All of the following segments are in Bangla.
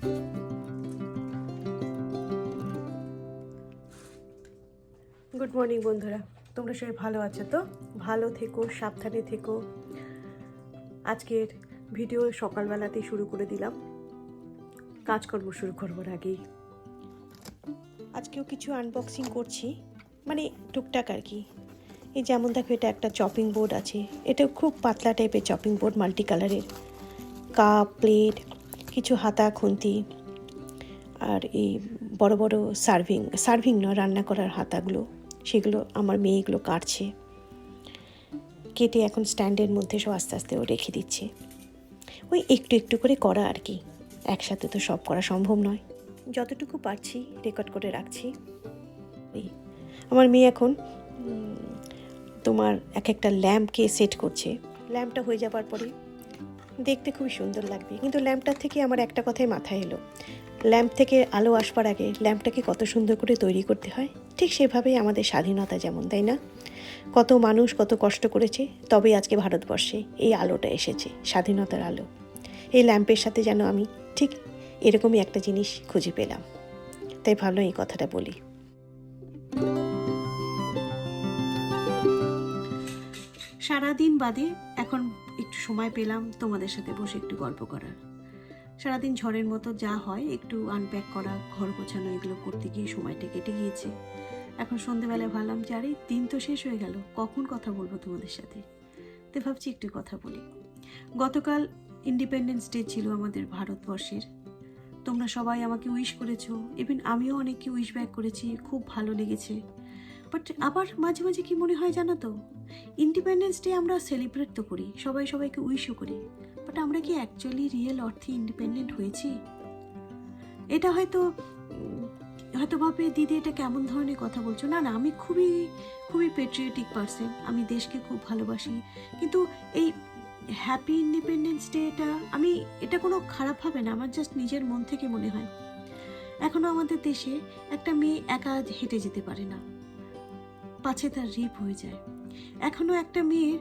গুড মর্নিং বন্ধুরা, তোমরা সবাই ভালো আছো তো? ভালো থেকো, সাবধানে থেকো। আজকের ভিডিও সকালবেলাতেই শুরু করে দিলাম, কাজকর্ম শুরু করবার আগেই। আজকেও কিছু আনবক্সিং করছি, মানে টুকটাক আর কি। এই যেমন দেখো, এটা একটা চপিং বোর্ড আছে। এটা খুব পাতলা টাইপের চপিং বোর্ড, মাল্টি কালারের। কাপ, প্লেট, কিছু হাতা, খুন্তি, আর এই বড় বড় সার্ভিং নয়, রান্না করার হাতাগুলো, সেগুলো আমার মেয়ে এগুলো কাটছে, কেটে এখন স্ট্যান্ডের মধ্যে সব আস্তে আস্তে ও রেখে দিচ্ছে। ওই একটু একটু করে করা আর কি, একসাথে তো সব করা সম্ভব নয়। যতটুকু পারছি রেকর্ড করে রাখছি। এই আমার মেয়ে এখন তোমার একটা ল্যাম্পকে সেট করছে। ল্যাম্পটা হয়ে যাবার পরে দেখতে খুবই সুন্দর লাগবে, কিন্তু ল্যাম্পটার থেকে আমার একটা কথাই মাথায় এলো, ল্যাম্প থেকে আলো আসবার আগে ল্যাম্পটাকে কত সুন্দর করে তৈরি করতে হয়। ঠিক সেভাবেই আমাদের স্বাধীনতা যেমন, তাই না? কত মানুষ কত কষ্ট করেছে, তবে আজকে ভারতবর্ষে এই আলোটা এসেছে, স্বাধীনতার আলো। এই ল্যাম্পের সাথে যেন আমি ঠিক এরকমই একটা জিনিস খুঁজে পেলাম, তাই ভাবলাম এই কথাটা বলি। সারাদিন বাদে এখন একটু সময় পেলাম তোমাদের সাথে বসে একটু গল্প করার। সারাদিন ঝড়ের মতো যা হয়, একটু আনপ্যাক করা, ঘর গোছানো, এগুলো করতে গিয়ে সময়টা কেটে গিয়েছে। এখন সন্ধেবেলায় ভাবলাম যে আরে দিন তো শেষ হয়ে গেল, কখন কথা বলবো তোমাদের সাথে। তো ভাবছি একটু কথা বলি। গতকাল ইন্ডিপেন্ডেন্স ডে ছিল আমাদের ভারতবর্ষের। তোমরা সবাই আমাকে উইশ করেছো, ইভেন আমিও অনেককে উইশ ব্যাক করেছি, খুব ভালো লেগেছে। বাট আবার মাঝে মাঝে কি মনে হয় জানো তো, ইন্ডিপেন্ডেন্স ডে আমরা সেলিব্রেট তো করি, সবাই সবাইকে উইশও করি, বাট আমরা কি অ্যাকচুয়ালি রিয়েল অর্থে ইন্ডিপেন্ডেন্ট হয়েছি? এটা হয়তো ভাবে দিদি এটা কেমন ধরনের কথা বলছো। না না, আমি খুবই খুবই পেট্রিয়টিক পার্সন, আমি দেশকে খুব ভালোবাসি, কিন্তু এই হ্যাপি ইন্ডিপেন্ডেন্স ডে এটা কোনো খারাপ হবে না, আমার জাস্ট নিজের মন থেকে মনে হয় এখনো আমাদের দেশে একটা মেয়ে একা হেঁটে যেতে পারে না, পাছে তার রেপ হয়ে যায়। এখনো একটা মেয়ের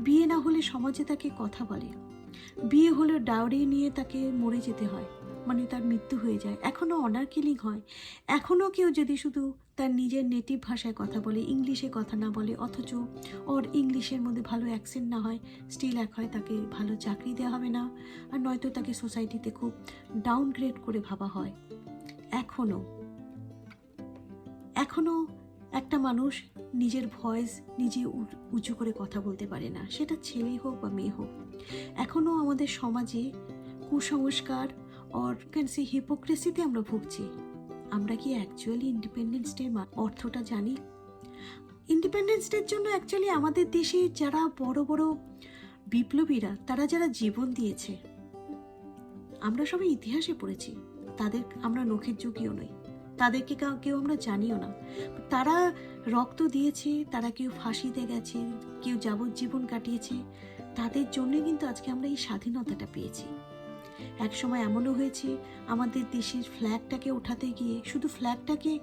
বিয়ে না হলে সমাজে তাকে কথা বলে, বিয়ে হলে ডাউরি নিয়ে তাকে মরে যেতে হয়, মানে তার মৃত্যু হয়ে যায়। এখনো অনার কিলিং হয়। এখনো কেউ যদি শুধু তার নিজের নেটিভ ভাষায় কথা বলে, ইংলিশে কথা না বলে, অথচ ওর ইংলিশের মধ্যে ভালো অ্যাকসেন্ট না হয়, স্টিল এক হয় তাকে ভালো চাকরি দেওয়া হবে না, আর নয়তো তাকে সোসাইটিতে খুব ডাউনগ্রেড করে ভাবা হয়। এখনো একটা মানুষ নিজের ভয়েস নিজে উঁচু করে কথা বলতে পারে না, সেটা ছেলে হোক বা মেয়ে হোক। এখনো আমাদের সমাজে কুসংস্কার আর হিপোক্রেসিতে আমরা ভুগছি। আমরা কি অ্যাকচুয়ালি ইন্ডিপেন্ডেন্স ডে অর্থটা জানি? ইন্ডিপেন্ডেন্স ডের জন্য অ্যাকচুয়ালি আমাদের দেশে যারা বড় বড় বিপ্লবীরা, তারা যারা জীবন দিয়েছে, আমরা সবাই ইতিহাসে পড়েছি, তাদের আমরা নখের যোগীও নই, তাদেরকে কেউ আমরা জানিও না। তারা রক্ত দিয়েছে, তারা কেউ ফাঁসিতে গেছে, কেউ যাবজ্জীবন কাটিয়েছে, তাদের জন্য কিন্তু আজকে আমরা এই স্বাধীনতাটা পেয়েছি। এক সময় এমনও হয়েছে, আমাদের দেশের ফ্ল্যাগটাকে ওঠাতে গিয়ে, শুধু ফ্ল্যাগটাকে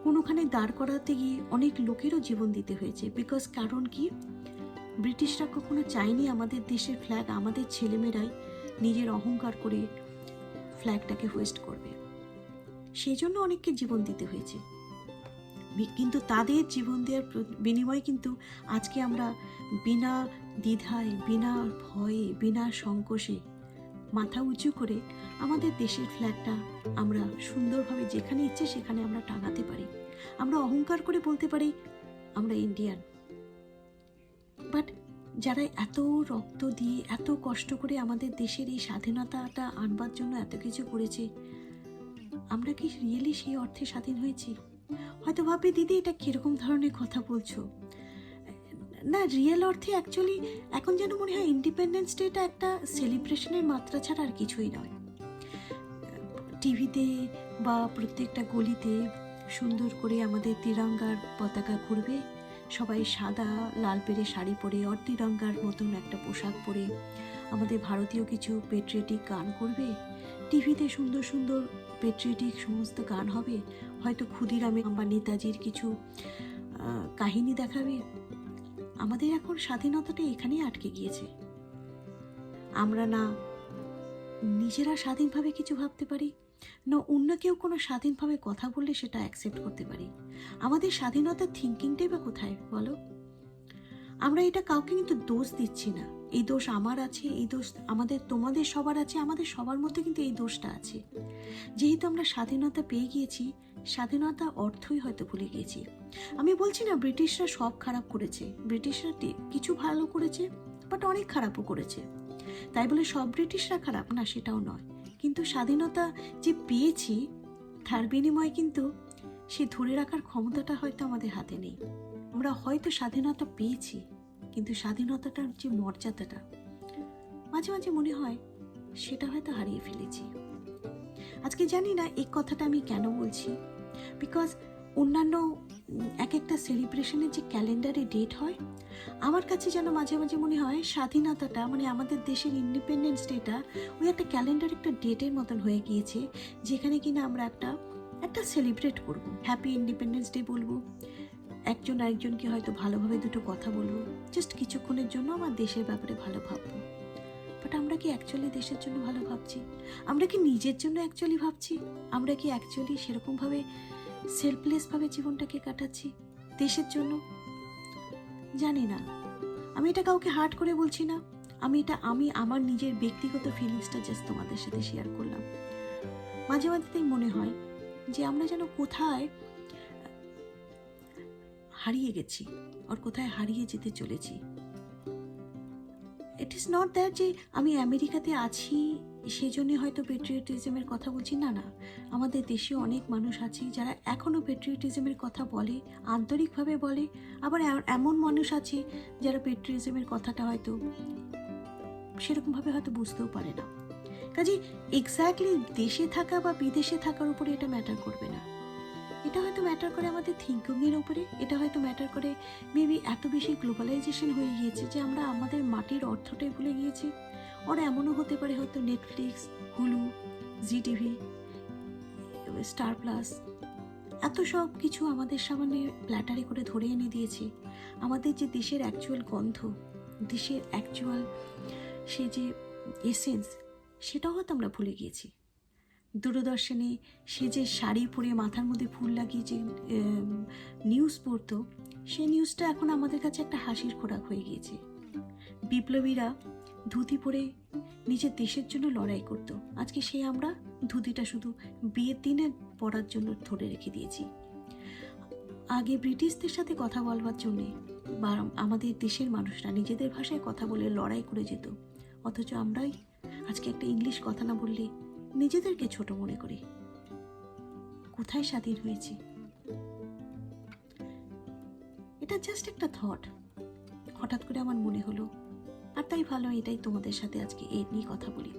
কোনোখানে দাঁড় করাতে গিয়ে অনেক লোকেরও জীবন দিতে হয়েছে। বিকজ কারণ কি, ব্রিটিশরা কখনো চায়নি আমাদের দেশের ফ্ল্যাগ আমাদের ছেলেমেয়েরাই নিজের অহংকার করে ফ্ল্যাগটাকে হোয়েস্ট করবে, সেই জন্য অনেককে জীবন দিতে হয়েছে। কিন্তু তাদের জীবন দেওয়ার বিনিময়ে কিন্তু আজকে আমরা বিনা দ্বিধায়, বিনা ভয়ে, বিনা সংকোচে মাথা উঁচু করে আমাদের দেশের ফ্ল্যাগটা আমরা সুন্দরভাবে যেখানে ইচ্ছে সেখানে আমরা টাঙাতে পারি, আমরা অহংকার করে বলতে পারি আমরা ইন্ডিয়ান। বাট যারা এত রক্ত দিয়ে, এত কষ্ট করে আমাদের দেশের এই স্বাধীনতাটা আনবার জন্য এত কিছু করেছে, আমরা কি রিয়েলি সেই অর্থে স্বাধীন হয়েছি? হয়তো ভাববে দিদি এটা কিরকম ধরনের কথা বলছো। না, রিয়েল অর্থে অ্যাকচুয়ালি এখন যেন মনে হয় ইন্ডিপেন্ডেন্স ডেটা একটা সেলিব্রেশনের মাত্রা ছাড়া আর কিছুই নয়। টিভিতে বা প্রত্যেকটা গলিতে সুন্দর করে আমাদের তিরঙ্গার পতাকা ঘুরবে, সবাই সাদা লাল পেরে শাড়ি পরে আর তিরঙ্গার মতন একটা পোশাক পরে আমাদের ভারতীয় কিছু পেট্রিয়টিক গান করবে, টিভিতে সুন্দর সুন্দর পেট্রিয়টিক সমস্ত গান হবে, হয়তো ক্ষুদিরামে বা নেতাজির কিছু কাহিনী দেখাবে। আমাদের এখন স্বাধীনতাটা এখানেই আটকে গিয়েছে। আমরা না নিজেরা স্বাধীনভাবে কিছু ভাবতে পারি, না অন্য কেউ কোনো স্বাধীনভাবে কথা বললে সেটা অ্যাকসেপ্ট করতে পারি। আমাদের স্বাধীনতার থিঙ্কিংটাই বা কোথায় বলো? আমরা এটা কাউকে কিন্তু দোষ দিচ্ছি না, এই দোষ আমার আছে, এই দোষ আমাদের, তোমাদের সবার আছে, আমাদের সবার মধ্যে কিন্তু এই দোষটা আছে। যেহেতু আমরা স্বাধীনতা পেয়ে গিয়েছি, স্বাধীনতা অর্থই হয়তো ভুলে গিয়েছি। আমি বলছি না ব্রিটিশরা সব খারাপ করেছে, ব্রিটিশরা কিছু ভালো করেছে, বাট অনেক খারাপও করেছে। তাই বলে সব ব্রিটিশরা খারাপ না, সেটাও নয়। কিন্তু স্বাধীনতা যে পেয়েছি, তার বিনিময়ে কিন্তু সে ধরে রাখার ক্ষমতাটা হয়তো আমাদের হাতে নেই। আমরা হয়তো স্বাধীনতা পেয়েছি, কিন্তু স্বাধীনতাটার যে মর্যাদাটা মাঝে মাঝে মনে হয় সেটা হয়তো হারিয়ে ফেলেছি। আজকে জানি না এই কথাটা আমি কেন বলছি, বিকজ অন্যান্য এক একটা সেলিব্রেশনের যে ক্যালেন্ডারে ডেট হয়, আমার কাছে যেন মাঝে মাঝে মনে হয় স্বাধীনতাটা মানে আমাদের দেশের ইন্ডিপেন্ডেন্স ডেটা ওই একটা ক্যালেন্ডার, একটা ডেটের মতন হয়ে গিয়েছে, যেখানে কিনা আমরা একটা সেলিব্রেট করব, হ্যাপি ইন্ডিপেন্ডেন্স ডে বলবো, একজন আরেকজনকে হয়তো ভালোভাবে দুটো কথা বলবো, জাস্ট কিছুক্ষণের জন্য আমার দেশের ব্যাপারে ভালো ভাববো। বাট আমরা কি অ্যাকচুয়ালি দেশের জন্য ভালো ভাবছি? আমরা কি নিজের জন্য অ্যাকচুয়ালি ভাবছি? আমরা কি অ্যাকচুয়ালি সেরকমভাবে সেলফলেসভাবে জীবনটাকে কাটাচ্ছি দেশের জন্য? জানি না, আমি এটা কাউকে হার্ট করে বলছি না, আমি আমার নিজের ব্যক্তিগত ফিলিংসটা জাস্ট তোমাদের সাথে শেয়ার করলাম। মাঝে মাঝে তাই মনে হয় যে আমরা যেন কোথায় হারিয়ে গেছি, আর কোথায় হারিয়ে যেতে চলেছি। ইট ইজ নট দ্যাট যে আমি আমেরিকাতে আছি সেই জন্য হয়তো পেট্রিয়টিজমের কথা বলছি, না না, আমাদের দেশে অনেক মানুষ আছে যারা এখনও পেট্রিয়টিজমের কথা বলে, আন্তরিকভাবে বলে, আবার এমন মানুষ আছে যারা পেট্রিয়টিজমের কথাটা হয়তো সেরকমভাবে হয়তো বুঝতেও পারে না। কাজে এক্স্যাক্টলি দেশে থাকা বা বিদেশে থাকার উপরে এটা ম্যাটার করবে না, এটা হয়তো ম্যাটার করে আমাদের থিঙ্কিংয়ের উপরে, এটা হয়তো ম্যাটার করে মেবি এত বেশি গ্লোবালাইজেশন হয়ে গিয়েছে যে আমরা আমাদের মাটির অর্থটাই ভুলে গিয়েছি। ওরা এমনও হতে পারে হয়তো নেটফ্লিক্স, হুলু, জি টিভি, স্টার প্লাস, এত সব কিছু আমাদের সামনে প্ল্যাটারে করে ধরে এনে দিয়েছে। আমাদের যে দেশের অ্যাকচুয়াল গন্ধ, দেশের অ্যাকচুয়াল সে যে এসেন্স, সেটাও হয়তো আমরা ভুলে গিয়েছি। দূরদর্শনে সে যে শাড়ি পরে মাথার মধ্যে ফুল লাগিয়ে যে নিউজ পড়তো, সেই নিউজটা এখন আমাদের কাছে একটা হাসির খোরাক হয়ে গিয়েছে। বিপ্লবীরা ধুতি পরে নিজের দেশের জন্য লড়াই করতো, আজকে সেই আমরা ধুতিটা শুধু বিয়ের দিনে পরার জন্য ধরে রেখে দিয়েছি। আগে ব্রিটিশদের সাথে কথা বলবার জন্যে বা আমাদের দেশের মানুষরা নিজেদের ভাষায় কথা বলে লড়াই করে যেত, অথচ আমরাই আজকে একটা ইংলিশ কথা না বললে নিজেদেরকে ছোট মনে করি। কোথায় স্বাধীন হয়েছি? এটা জাস্ট একটা থট, হঠাৎ করে আমার মনে হলো, আর তাই ভালো এটাই তোমাদের সাথে আজকে এই নিয়ে কথা বলি।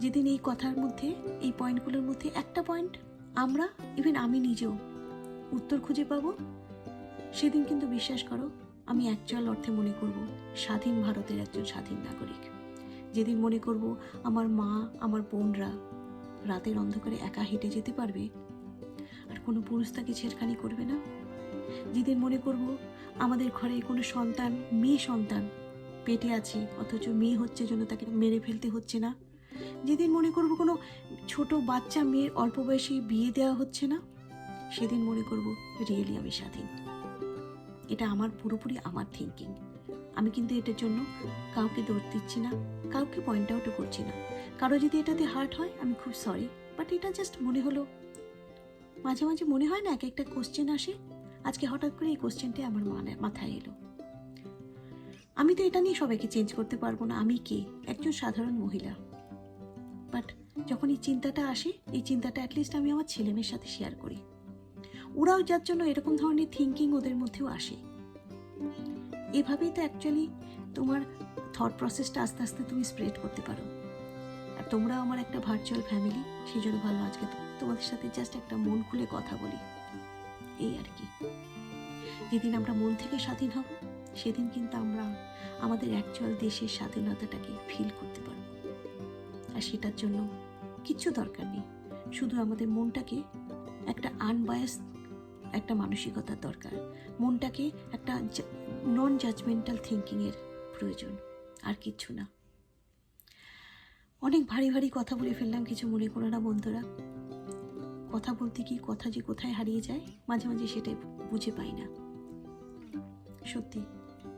যেদিন এই কথার মধ্যে, এই পয়েন্টগুলোর মধ্যে একটা পয়েন্ট আমরা, ইভেন আমি নিজেও উত্তর খুঁজে পাবো, সেদিন কিন্তু বিশ্বাস করো আমি অ্যাকচুয়াল অর্থে মনে করব স্বাধীন ভারতের একজন স্বাধীন নাগরিক। যেদিন মনে করব আমার মা, আমার বোনরা রাতের অন্ধকারে একা হেঁটে যেতে পারবে আর কোনো পুরুষ তাকে ছেড়খানি করবে না, যেদিন মনে করব আমাদের ঘরে কোনো সন্তান, মেয়ে সন্তান পেটে আছে অথচ মেয়ে হচ্ছে জন্য তাকে মেরে ফেলতে হচ্ছে না, যেদিন মনে করব কোনো ছোট বাচ্চা মেয়ের অল্প বয়সে বিয়ে দেওয়া হচ্ছে না, সেদিন মনে করব রিয়েলি আমি স্বাধীন। এটা আমার পুরোপুরি আমার থিঙ্কিং। আমি কিন্তু এটার জন্য কাউকে দোষ দিচ্ছি না, কাউকে পয়েন্ট আউটও করছি না। কারো যদি এটাতে হার্ট হয় আমি খুব সরি, বাট এটা জাস্ট মনে হলো। মাঝে মাঝে মনে হয় না এক একটা কোশ্চেন আসে, আজকে হঠাৎ করে এই কোশ্চেনটাই আমার মাথায় এলো। আমি তো এটা নিয়ে সবাইকে চেঞ্জ করতে পারবো না, আমি কে, একজন সাধারণ মহিলা। বাট যখন এই চিন্তাটা আসে, এই চিন্তাটা অ্যাটলিস্ট আমি আমার ছেলেমেয়ের সাথে শেয়ার করি, ওরাও যার জন্য এরকম ধরনের থিঙ্কিং ওদের মধ্যেও আসে। এভাবেই তো অ্যাকচুয়ালি তোমার থট প্রসেসটা আস্তে আস্তে তুমি স্প্রেড করতে পারো। আর তোমরা আমার একটা ভার্চুয়াল ফ্যামিলি, সেই জন্য ভালো আজকে তোমাদের সাথে জাস্ট একটা মন খুলে কথা বলি, এই আর কি। যেদিন আমরা মন থেকে স্বাধীন হব, সেদিন কিন্তু আমরা আমাদের অ্যাকচুয়াল দেশের স্বাধীনতাটাকে ফিল করতে পারবো। আর সেটার জন্য কিচ্ছু দরকার নেই, শুধু আমাদের মনটাকে একটা আনবায়াস একটা মানসিকতার দরকার, মনটাকে একটা নন জাজমেন্টাল থিঙ্কিংয়ের প্রয়োজন, আর কিচ্ছু না। অনেক ভারী ভারী কথা বলে ফেললাম, কিছু মনে করো না বন্ধুরা। কথা বলতে কি কথা যে কোথায় হারিয়ে যায় মাঝে মাঝে সেটাই বুঝে পাই না। সত্যি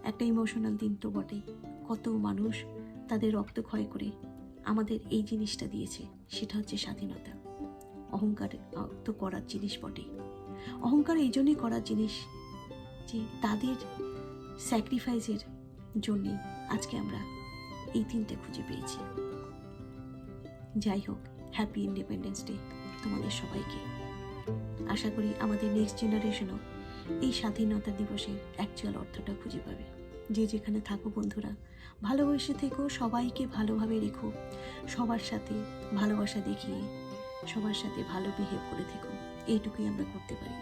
একটা ইমোশনাল দিন তো বটেই। কত মানুষ তাদের রক্ত ক্ষয় করে আমাদের এই জিনিসটা দিয়েছে, সেটা হচ্ছে স্বাধীনতা। অহংকার তো করার জিনিস বটেই। অহংকার এই জন্যই করার জিনিস যে তাদের স্যাক্রিফাইসের জন্যেই আজকে আমরা এই দিনটা খুঁজে পেয়েছি। যাই হোক, হ্যাপি ইন্ডিপেন্ডেন্স ডে তোমাদের সবাইকে। আশা করি আমাদের নেক্সট জেনারেশনও এই স্বাধীনতা দিবসের অ্যাকচুয়াল অর্থটা খুঁজে পাবে। যে যেখানে থাকো বন্ধুরা, ভালোবেসে থেকো, সবাইকে ভালোভাবে রেখো, সবার সাথে ভালোবাসা দেখিয়ে সবার সাথে ভালো বিহেভ করে থেকো। এইটুকুই আমরা করতে পারি।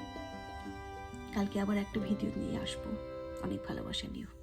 কালকে আবার একটা ভিডিও নিয়ে আসবো, অনেক ভালোবাসা নিও।